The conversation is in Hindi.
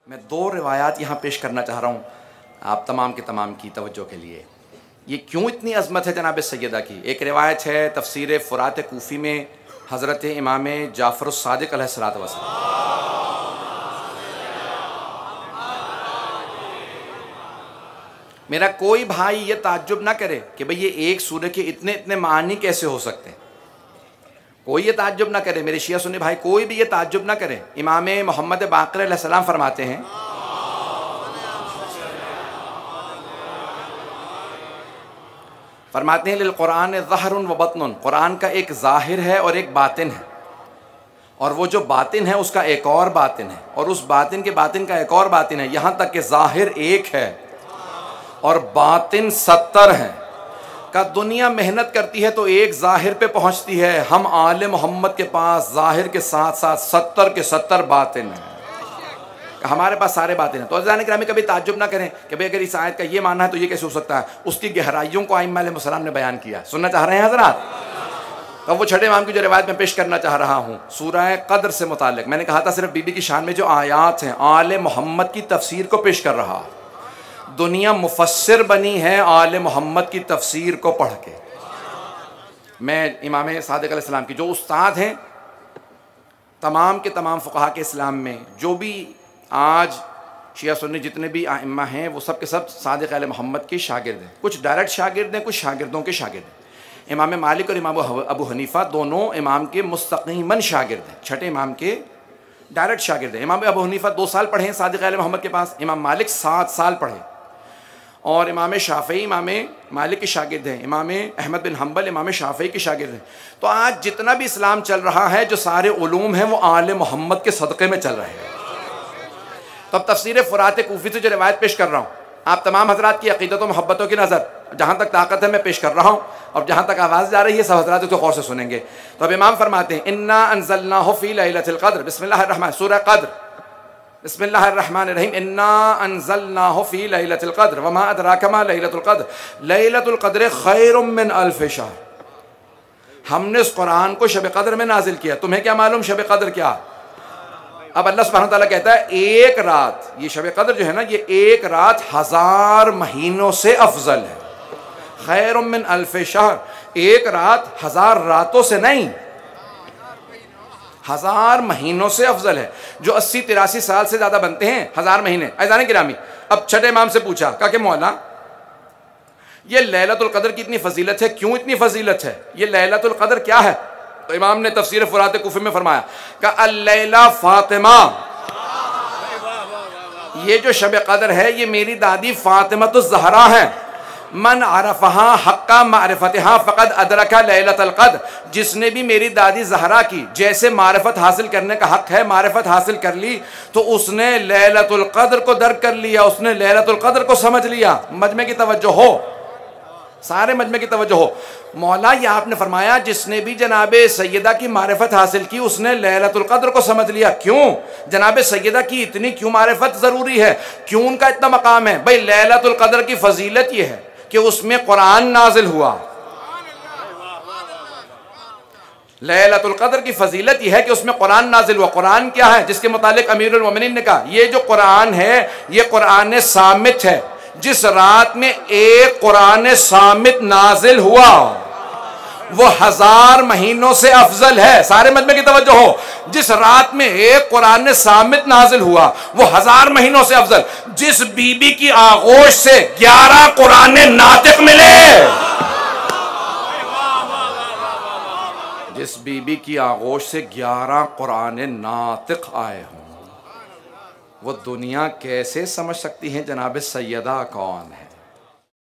मैं दो रिवायात यहाँ पेश करना चाह रहा हूँ आप तमाम के तमाम की तवज्जो के लिए। ये क्यों इतनी अज़मत है जनाब सैयदा की। एक रिवायत है तफसीर फ़ुरात कूफ़ी में हज़रत इमाम जाफ़र सादिक़ अलैहिस्सलातु वस्सलाम। मेरा कोई भाई ये ताज्जुब ना करे कि भाई ये एक सूरह के इतने इतने मानी कैसे हो सकते हैं। कोई ये ताज्जुब ना करे, मेरे शिया सुन्नी भाई कोई भी ये ताज्जुब ना करे। इमाम मोहम्मद बाक़िर अलैहिस्सलाम फरमाते हैं लिल क़ुरान ज़हरुन व बत्नुन, क़ुरान का एक ज़ाहिर है और एक बातिन है, और वो जो बातिन है उसका एक और बातिन है, और उस बातिन के बातिन का एक और बातिन है। यहाँ तक कि ज़ाहिर एक है और बातिन 70 है। का दुनिया मेहनत करती है तो एक ज़ाहिर पे पहुँचती है, हम आले मोहम्मद के पास ज़ाहिर के साथ साथ 70 के 70 बातिन हैं। हमारे पास सारे बातें हैं। तो अज़ीज़ान किरामी कभी ताज्जुब ना करें कि भाई अगर इस आयत का ये मानना है तो ये कैसे हो सकता है। उसकी गहराइयों को आइम्मा अलैहिस्सलाम ने बयान किया। सुनना चाह रहे हैं हज़रात? तो वो छठे इमाम की जो रिवायत में पेश करना चाह रहा हूँ सूरह क़द्र से मुताल्लिक़, मैंने कहा था सिर्फ बीबी की शान में जो आयात हैं आले मोहम्मद की तफसीर को पेश कर रहा। दुनिया मुफस्सिर बनी है आले मोहम्मद की तफसीर को पढ़ के। मैं इमाम सादिक़ अलैहिस्सलाम की जो उस्ताद हैं तमाम के तमाम फ़ुक़हा के इस्लाम में, जो भी आज शिया सुन्नी जितने भी आइम्मा हैं वो सब के सब सादिक़ आले मोहम्मद के शागिर्द हैं। कुछ डायरेक्ट शागिर्द हैं, कुछ शागिर्दों के शागिर्द हैं। इमाम मालिक और इमाम अबू हनीफ़ा दोनों इमाम के मुस्तक़ीमन शागिर्द हैं, छठे इमाम के डायरेक्ट शागिर्द हैं। इमाम अबू हनीफ़ा 2 साल पढ़े हैं सादिक़ आले मोहम्मद के पास, इमाम मालिक 7 साल पढ़े, और इमाम शाफ़ई इमाम मालिक के शागिर्द हैं, इमाम अहमद बिन हम्बल इमाम शाफ़ई के शागिर्द हैं। तो आज जितना भी इस्लाम चल रहा है, जो सारे उलूम हैं वो आले मोहम्मद के सदक़े में चल रहे हैं। तो अब तफसीर फ़ुरात कूफ़ी से जो रिवायत पेश कर रहा हूँ, आप तमाम हज़रात की अक़ीदत व मोहब्बतों की नज़र जहाँ तक ताकत है मैं पेश कर रहा हूँ, और जहाँ तक आवाज़ जा रही है सब हज़रात उसको गौर से सुनेंगे। तो अब इमाम फरमाते हैं इन्ना अंज़लनाहु फ़ी लैलतिल क़द्र, बिस्मिल्लाहिर्रहमान, सूरह क़द्र, बिस्मिल्लाहिर्रहमानिर्रहीम, इन्ना अंज़लनाहु फ़ी लैलतिल क़द्र वमा अदराका मा लैलतुल क़द्र, लैलतुल क़द्र खैरुम मिन अल्फ़ि शहर। हमने इस कुरान को शब क़द्र में नाजिल किया, तुम्हें क्या मालूम शब क़द्र क्या। अब अल्लाह सुब्हानहू तआला कहता है एक रात, ये शब क़द्र जो है ना, ये एक रात 1000 महीनों से अफजल है। खैरुम मिन अल्फ़ि शहर, एक रात 1000 रातों से नहीं, 1000 महीनों से अफजल है। जो 80-83 साल से ज़्यादा बनते हैं 1000 महीने। अज़ीज़ान गिरामी, अब छठे इमाम से पूछा कि मौला ये लैलतुल क़द्र की इतनी फजीलत है, क्यों इतनी फजीलत है, ये लैलतुल क़द्र क्या है। तो इमाम ने तफसीर फ़ुरात कूफ़ी में फरमाया कि अल-लैला फ़ातिमा, ये जो शब क़द्र है ये मेरी दादी फ़ातिमतुज़ ज़हरा है। मन अरफ़हा हक़्क़ा मारिफ़तिहा फ़क़द अदरका लैलतुल क़द्र, जिसने भी मेरी दादी ज़हरा की जैसे मारिफ़त हासिल करने का हक़ है मारिफ़त हासिल कर ली, तो उसने लैलतुल क़द्र को दर्क कर लिया, उसने लैलतुल क़द्र को समझ लिया। मजमे की तवज्जो हो, सारे मजमे की तवज्जो हो। मौला ये आपने फरमाया जिसने भी जनाबे सैयदा की मारिफत हासिल की उसने लैलतुल क़द्र को समझ लिया। क्यों जनाबे सैयदा की इतनी क्यों मारिफत ज़रूरी है, क्यों उनका इतना मकाम है। भाई लैलतुल क़द्र की फजीलत ये है कि उसमें कुरान नाजिल हुआ। लैलतुल क़द्र की फजीलत यह है कि उसमें कुरान नाजिल हुआ। कुरान क्या है, जिसके मुतालिक अमीरुल मोमिनीन ने कहा ये जो कुरान है ये कुरान सामित है। जिस रात में एक कुरान सामित नाजिल हुआ वो 1000 महीनों से अफजल है। सारे मजमे की तवज्जो हो, जिस रात में एक कुरान सामित नाजिल हुआ वो 1000 महीनों से अफजल। जिस बीबी की आगोश से 11 कुरान नातिक मिले, जिस बीबी की आगोश से 11 कुरान नातिक आए हों, वो दुनिया कैसे समझ सकती है जनाब सैयदा कौन है।